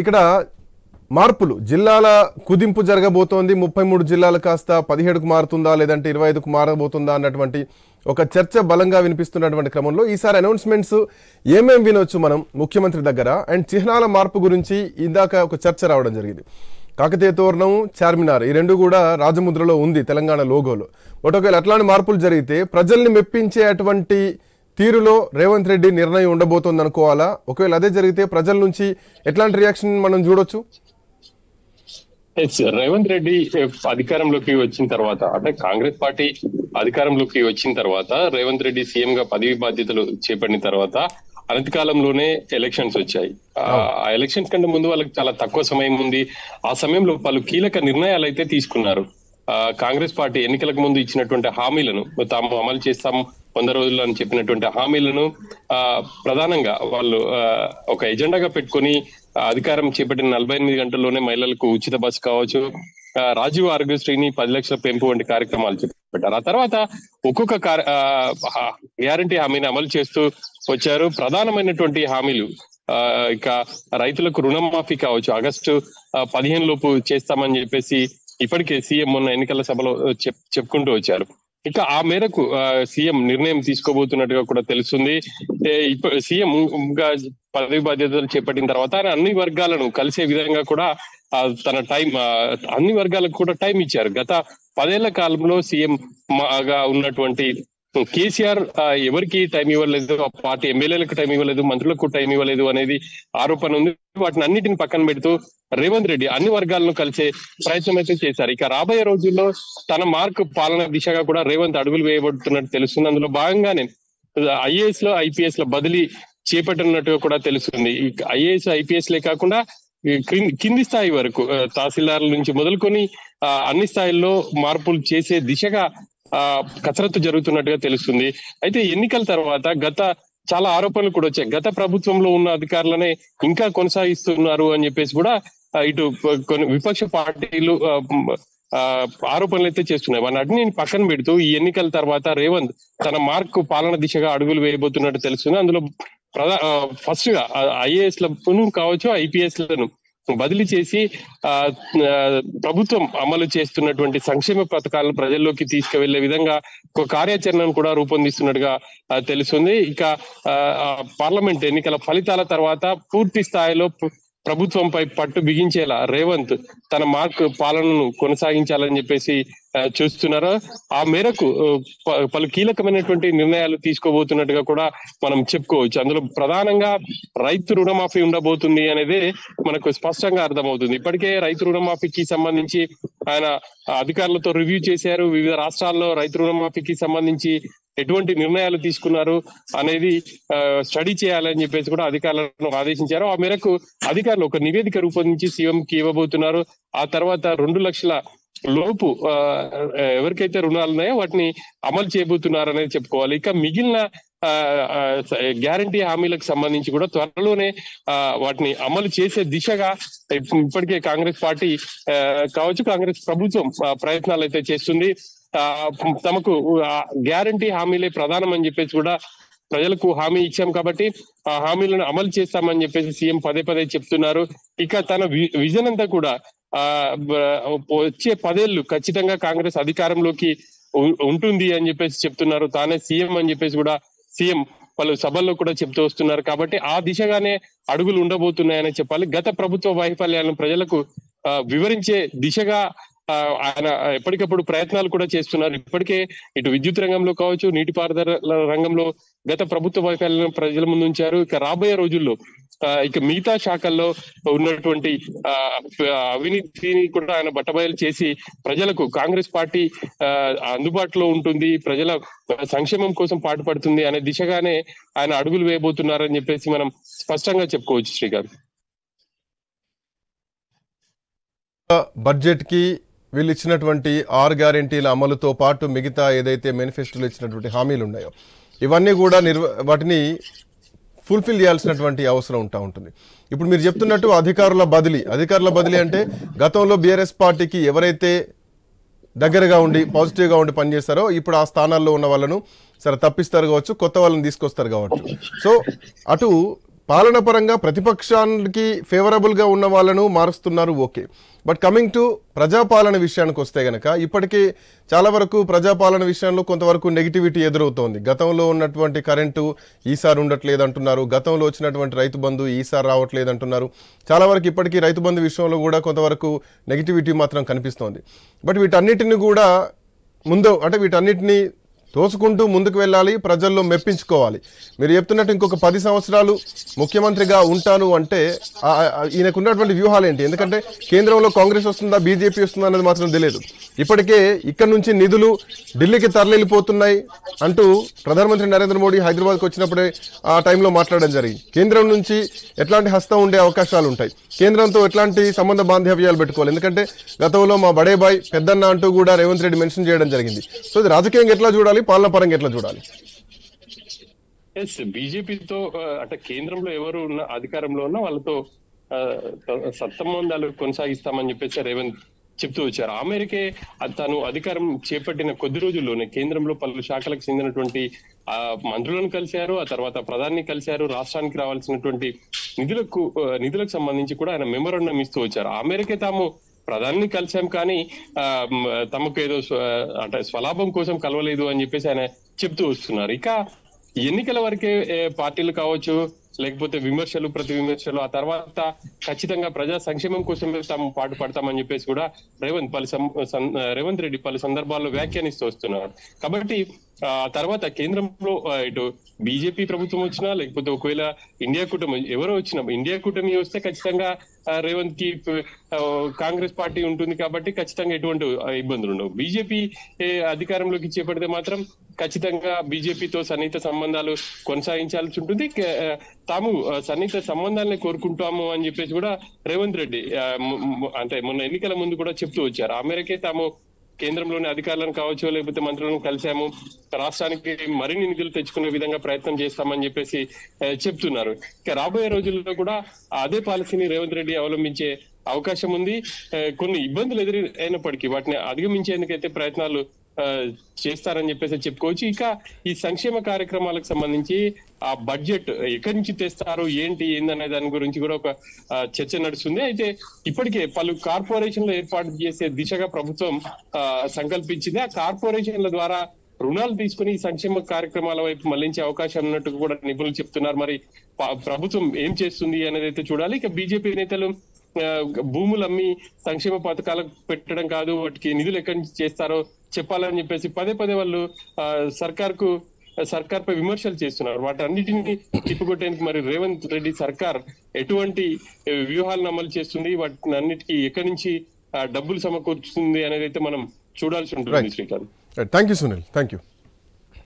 ఇక్కడ మార్పులు జిల్లాల కుదింపు జరగబోతోంది. 33 జిల్లాలు కాస్త 17కు మారుతుందా లేదంటే 25కు మారబోతుందా అన్నటువంటి ఒక చర్చ బలంగా వినిపిస్తున్నటువంటి క్రమంలో ఈసారి అనౌన్స్మెంట్స్ ఏమేం వినొచ్చు మనం ముఖ్యమంత్రి దగ్గర? అండ్ చిహ్నాల మార్పు గురించి ఇందాక ఒక చర్చ రావడం జరిగింది. కాకతీయ తోరణం, చార్మినార్ ఈ రెండు కూడా రాజముద్రలో ఉంది తెలంగాణ లోగోలో. ఒకవేళ అట్లాంటి మార్పులు జరిగితే ప్రజల్ని మెప్పించే అటువంటి తీరులో రేవంత్ రెడ్డి నిర్ణయం ఉండబోతోంది అనుకోవాలా? ఒకవేళ అదే జరిగితే ప్రజల నుంచి ఎట్లాంటి రియాక్షన్ మనం చూడొచ్చు? రేవంత్ రెడ్డి అధికారంలోకి వచ్చిన తర్వాత, అంటే కాంగ్రెస్ పార్టీ అధికారంలోకి వచ్చిన తర్వాత, రేవంత్ రెడ్డి సీఎం గా పదవి బాధ్యతలు చేపట్టిన తర్వాత అనతి కాలంలోనే ఎలక్షన్స్ వచ్చాయి. ఆ ఎలక్షన్స్ కంటే ముందు వాళ్ళకి చాలా తక్కువ సమయం ఉంది. ఆ సమయంలో పలు కీలక నిర్ణయాలు అయితే తీసుకున్నారు. కాంగ్రెస్ పార్టీ ఎన్నికలకు ముందు ఇచ్చినటువంటి హామీలను తాము అమలు చేస్తాము 100 రోజుల్లో అని చెప్పినటువంటి హామీలను ప్రధానంగా వాళ్ళు ఒక ఎజెండాగా పెట్టుకొని అధికారం చేపట్టిన 48 గంటల్లోనే మహిళలకు ఉచిత బస్సు కావచ్చు, రాజీవ్ ఆరోగ్యశ్రీని 10 లక్షల పెంపు వంటి కార్యక్రమాలు చేపట్టారు. ఆ తర్వాత ఒక్కొక్క గ్యారంటీ హామీని అమలు చేస్తూ వచ్చారు. ప్రధానమైనటువంటి హామీలు ఇక రైతులకు రుణమాఫీ కావచ్చు, ఆగస్టు 15 లోపు చేస్తామని చెప్పేసి ఇప్పటికే సీఎం మొన్న ఎన్నికల సభలో చెప్పుకుంటూ వచ్చారు. ఇక ఆ మేరకు సీఎం నిర్ణయం తీసుకోబోతున్నట్టుగా కూడా తెలుస్తుంది. సీఎం గా పదవి బాధ్యతలు చేపట్టిన తర్వాత ఆయన అన్ని వర్గాలను కలిసే విధంగా కూడా తన అన్ని వర్గాలకు కూడా టైం ఇచ్చారు. గత 10 ఏళ్ల కాలంలో సీఎం గా ఉన్నటువంటి కేసీఆర్ ఎవరికి టైం ఇవ్వలేదు, ఆ పార్టీ ఎమ్మెల్యేలకు టైం ఇవ్వలేదు, మంత్రులకు టైం ఇవ్వలేదు అనేది ఆరోపణ ఉంది. వాటిని అన్నిటిని పక్కన పెడుతూ రేవంత్ రెడ్డి అన్ని వర్గాలను కలిసే ప్రయత్నం అయితే చేశారు. ఇక రాబోయే రోజుల్లో తన మార్క్ పాలన దిశగా కూడా రేవంత్ అడుగులు వేయబడుతున్నట్టు తెలుస్తుంది. అందులో భాగంగానే ఐఏఎస్ లో ఐపీఎస్ లో బదిలీ చేపట్టనున్నట్టుగా కూడా తెలుస్తుంది. ఐఏఎస్ ఐపీఎస్ లే కాకుండా కింది స్థాయి వరకు తహసీల్దార్ల నుంచి మొదలుకొని అన్ని స్థాయిల్లో మార్పులు చేసే దిశగా కసరత్తు జరుగుతున్నట్టుగా తెలుస్తుంది. అయితే ఎన్నికల తర్వాత చాలా ఆరోపణలు కూడా వచ్చాయి. గత ప్రభుత్వంలో ఉన్న అధికారులనే ఇంకా కొనసాగిస్తున్నారు అని చెప్పేసి కూడా ఇటు కొన్ని విపక్ష పార్టీలు ఆరోపణలు అయితే చేస్తున్నాయి. వాటిని పక్కన పెడుతూ ఈ ఎన్నికల తర్వాత రేవంత్ తన మార్క్ పాలన దిశగా అడుగులు వేయబోతున్నట్టు తెలుస్తుంది. అందులో ఫస్ట్ గా ఐఏఎస్ లను కావచ్చు, ఐపీఎస్ లను బదిలీ చేసి ప్రభుత్వం అమలు చేస్తున్నటువంటి సంక్షేమ పథకాలను ప్రజల్లోకి తీసుకువెళ్లే విధంగా ఒక కార్యాచరణను కూడా రూపొందిస్తున్నట్టుగా తెలుస్తుంది. ఇక పార్లమెంట్ ఎన్నికల ఫలితాల తర్వాత పూర్తి స్థాయిలో ప్రభుత్వంపై పట్టు బిగించేలా రేవంత్ తన మార్క్ పాలనను కొనసాగించాలని చెప్పేసి చూస్తున్నారు. ఆ మేరకు పలు కీలకమైనటువంటి నిర్ణయాలు తీసుకోబోతున్నట్టుగా కూడా మనం చెప్పుకోవచ్చు. అందులో ప్రధానంగా రైతు రుణమాఫీ ఉండబోతుంది అనేది మనకు స్పష్టంగా అర్థమవుతుంది. ఇప్పటికే రైతు రుణమాఫీకి సంబంధించి ఆయన అధికారులతో రివ్యూ చేశారు. వివిధ రాష్ట్రాల్లో రైతు రుణమాఫీకి సంబంధించి ఎటువంటి నిర్ణయాలు తీసుకున్నారు అనేది స్టడీ చేయాలని చెప్పేసి కూడా అధికారులను ఆదేశించారు. ఆ మేరకు అధికారులు ఒక నివేదిక రూపొందించి సీఎం కి ఇవ్వబోతున్నారు. ఆ తర్వాత 2 లక్షల లోపు ఎవరికైతే రుణాలు ఉన్నాయో వాటిని అమలు చేయబోతున్నారు అనేది చెప్పుకోవాలి. ఇక మిగిలిన గ్యారంటీ హామీలకు సంబంధించి కూడా త్వరలోనే వాటిని అమలు చేసే దిశగా ఇప్పటికే కాంగ్రెస్ పార్టీ కావచ్చు, కాంగ్రెస్ ప్రభుత్వం ప్రయత్నాలు అయితే చేస్తుంది. తమకు గ్యారంటీ హామీలే ప్రధానం అని చెప్పేసి కూడా ప్రజలకు హామీ ఇచ్చాం కాబట్టి ఆ హామీలను అమలు చేస్తామని చెప్పేసి సీఎం పదే చెప్తున్నారు. ఇక తన విజన్ అంతా కూడా వచ్చే 10 ఏళ్లు ఖచ్చితంగా కాంగ్రెస్ అధికారంలోకి ఉంటుంది అని చెప్పేసి చెప్తున్నారు. తానే సీఎం అని చెప్పేసి కూడా సీఎం పలు సభల్లో కూడా చెప్తూ వస్తున్నారు. కాబట్టి ఆ దిశగానే అడుగులు ఉండబోతున్నాయని చెప్పాలి. గత ప్రభుత్వ వైఫల్యాలను ప్రజలకు వివరించే దిశగా ఆయన ఎప్పటికప్పుడు ప్రయత్నాలు కూడా చేస్తున్నారు. ఇప్పటికే ఇటు విద్యుత్ రంగంలో కావచ్చు, నీటిపారుదల రంగంలో గత ప్రభుత్వ వైఫల్యాలను ప్రజల ముందు ఉంచారు. ఇక రాబోయే రోజుల్లో ఇక మిగతా శాఖల్లో ఉన్నటువంటి అవినీతిని కూడా ఆయన బట్టబయలు చేసి ప్రజలకు కాంగ్రెస్ పార్టీ అందుబాటులో ఉంటుంది, ప్రజల సంక్షేమం కోసం పాటుపడుతుంది అనే దిశగానే ఆయన అడుగులు వేయబోతున్నారని చెప్పేసి మనం స్పష్టంగా చెప్పుకోవచ్చు. శ్రీకాంత్, బడ్జెట్ కి వీళ్ళు ఇచ్చినటువంటి 6 గ్యారెంటీల అమలుతో పాటు మిగతా ఏదైతే మేనిఫెస్టోలో ఇచ్చినటువంటి హామీలు ఉన్నాయో ఇవన్నీ కూడా వాటిని ఫుల్ఫిల్ చేయాల్సినటువంటి అవసరం ఉంటుంది. ఇప్పుడు మీరు చెప్తున్నట్టు అధికారుల బదిలీ అంటే గతంలో బీఆర్ఎస్ పార్టీకి ఎవరైతే దగ్గరగా ఉండి పాజిటివ్గా ఉండి పనిచేస్తారో ఇప్పుడు ఆ స్థానాల్లో ఉన్న వాళ్ళను సరే తప్పిస్తారు కావచ్చు, కొత్త వాళ్ళని తీసుకొస్తారు కావచ్చు. సో అటు పాలన పరంగా ప్రతిపక్షానికి ఫేవరబుల్ గా ఉన్న వాళ్ళను మారుస్తున్నారు, ఓకే. బట్ కమింగ్ టు ప్రజాపాలన విషయానికి వస్తే గనక ఇప్పటికీ చాలా వరకు ప్రజాపాలన విషయంలో కొంతవరకు నెగిటివిటీ ఎదురవుతోంది. గతంలో ఉన్నటువంటి కరెంటు ఈసారి ఉండట్లేదు అంటున్నారు, గతంలో వచ్చినటువంటి రైతు బంధు ఈసారి రావట్లేదు అంటున్నారు. చాలా వరకు ఇప్పటికీ రైతు బంధు విషయంలో కూడా కొంతవరకు నెగిటివిటీ మాత్రం కనిపిస్తోంది. బట్ వీటన్నిటిని కూడా వీటన్నిటిని తోసుకుంటూ ముందుకు వెళ్ళాలి, ప్రజల్లో మెప్పించుకోవాలి. మీరు చెప్తున్నట్టు ఇంకొక 10 సంవత్సరాలు ముఖ్యమంత్రిగా ఉంటాను అంటే ఈయనకున్నటువంటి వ్యూహాలు ఏంటి? ఎందుకంటే కేంద్రంలో కాంగ్రెస్ వస్తుందా బీజేపీ వస్తుందా అనేది మాత్రం తెలియదు. ఇప్పటికే ఇక్కడ నుంచి నిధులు ఢిల్లీకి తరలిపోతున్నాయి అంటూ ప్రధానమంత్రి నరేంద్ర మోడీ హైదరాబాద్కి వచ్చినప్పుడే ఆ టైంలో మాట్లాడడం జరిగింది. కేంద్రం నుంచి ఎట్లాంటి హస్తం ఉండే అవకాశాలు ఉంటాయి, కేంద్రంతో ఎట్లాంటి సంబంధ బాంధవ్యాలు పెట్టుకోవాలి. ఎందుకంటే గతంలో మా బడే బాయ్ పెద్దన్న అంటూ కూడా రేవంత్ రెడ్డి మెన్షన్ చేయడం జరిగింది. సో ఇది రాజకీయంగా ఎట్లా చూడాలి, పాలన పరంగా ఎట్లా చూడాలి? బీజేపీతో అంటే కేంద్రంలో ఎవరు ఉన్న అధికారంలో ఉన్నా వాళ్ళతో సత్సంబంధాలు కొనసాగిస్తామని చెప్పేసి రేవంత్ చెప్తూ వచ్చారు. ఆ మేరకే తను అధికారం చేపట్టిన కొద్ది రోజుల్లోనే కేంద్రంలో పలు శాఖలకు చెందినటువంటి మంత్రులను కలిశారు, ఆ తర్వాత ప్రధాని కలిశారు. రాష్ట్రానికి రావాల్సినటువంటి నిధులకు సంబంధించి కూడా ఆయన మెమోరాండం ఇస్తూ వచ్చారు. ఆ మేరకే తాము ప్రధాని కలిశాం కానీ తమకు ఏదో అంటే స్వలాభం కోసం కలవలేదు అని చెప్పేసి ఆయన చెప్తూ వస్తున్నారు. ఇక ఎన్నికల వరకే పార్టీలు కావచ్చు, లేకపోతే విమర్శలు ప్రతి విమర్శలు, ఆ తర్వాత ఖచ్చితంగా ప్రజా సంక్షేమం కోసమే తాము పాటు పడతామని చెప్పేసి కూడా రేవంత్ రెడ్డి పలు సందర్భాల్లో వ్యాఖ్యానిస్తూ వస్తున్నారు. కాబట్టి ఆ తర్వాత కేంద్రంలో ఇటు బీజేపీ ప్రభుత్వం వచ్చినా లేకపోతే ఒకవేళ ఇండియా కూటమి ఎవరో వచ్చినా, ఇండియా కూటమి వస్తే ఖచ్చితంగా రేవంత్ కి కాంగ్రెస్ పార్టీ ఉంటుంది కాబట్టి ఖచ్చితంగా ఎటువంటి ఇబ్బందులు ఉండవు. బీజేపీ అధికారంలోకి చేపడితే మాత్రం ఖచ్చితంగా బీజేపీతో సన్నిహిత సంబంధాలు కొనసాగించాల్సి ఉంటుంది. తాము సన్నిహిత సంబంధాలని కోరుకుంటాము అని చెప్పేసి కూడా రేవంత్ రెడ్డి అంటే మొన్న ఎన్నికల ముందు కూడా చెప్తూ వచ్చారు. ఆ మేరకే తాము కేంద్రంలోని అధికారులను కావచ్చు లేకపోతే మంత్రులను కలిశాము, రాష్ట్రానికి మరిన్ని నిధులు తెచ్చుకునే విధంగా ప్రయత్నం చేస్తామని చెప్పేసి చెప్తున్నారు. ఇక రాబోయే రోజుల్లో కూడా అదే పాలసీని రేవంత్ రెడ్డి అవలంబించే అవకాశం ఉంది. కొన్ని ఇబ్బందులు ఎదురైనప్పటికీ వాటిని అధిగమించేందుకైతే ప్రయత్నాలు చేస్తారని చెప్పేసి చెప్పుకోవచ్చు. ఇక ఈ సంక్షేమ కార్యక్రమాలకు సంబంధించి ఆ బడ్జెట్ ఎక్కడి నుంచి తెస్తారు ఏందనే దాని గురించి కూడా ఒక చర్చ నడుస్తుంది. అయితే ఇప్పటికే పలు కార్పొరేషన్లు ఏర్పాటు చేసే దిశగా ప్రభుత్వం సంకల్పించింది. ఆ కార్పొరేషన్ల ద్వారా రుణాలు తీసుకుని ఈ సంక్షేమ కార్యక్రమాల వైపు మళ్లించే అవకాశం ఉన్నట్టు కూడా నిపుణులు చెప్తున్నారు. మరి ప్రభుత్వం ఏం చేస్తుంది అనేది అయితే చూడాలి. ఇక బీజేపీ నేతలు భూములు అమ్మి సంక్షేమ పథకాలకు పెట్టడం కాదు, వాటికి నిధులు ఎక్కడి నుంచి చేస్తారో చెప్పాలని చెప్పేసి పదే వాళ్ళు సర్కార్ పై విమర్శలు చేస్తున్నారు. వాటన్నిటిని తిప్పికొట్టేందుకు మరి రేవంత్ రెడ్డి సర్కార్ ఎటువంటి వ్యూహాలను అమలు చేస్తుంది, వాటిని అన్నిటికీ ఎక్కడి నుంచి డబ్బులు సమకూర్చుతుంది అనేది అయితే మనం చూడాల్సి ఉంటుంది. Srikanth, thank you Sunil, thank you.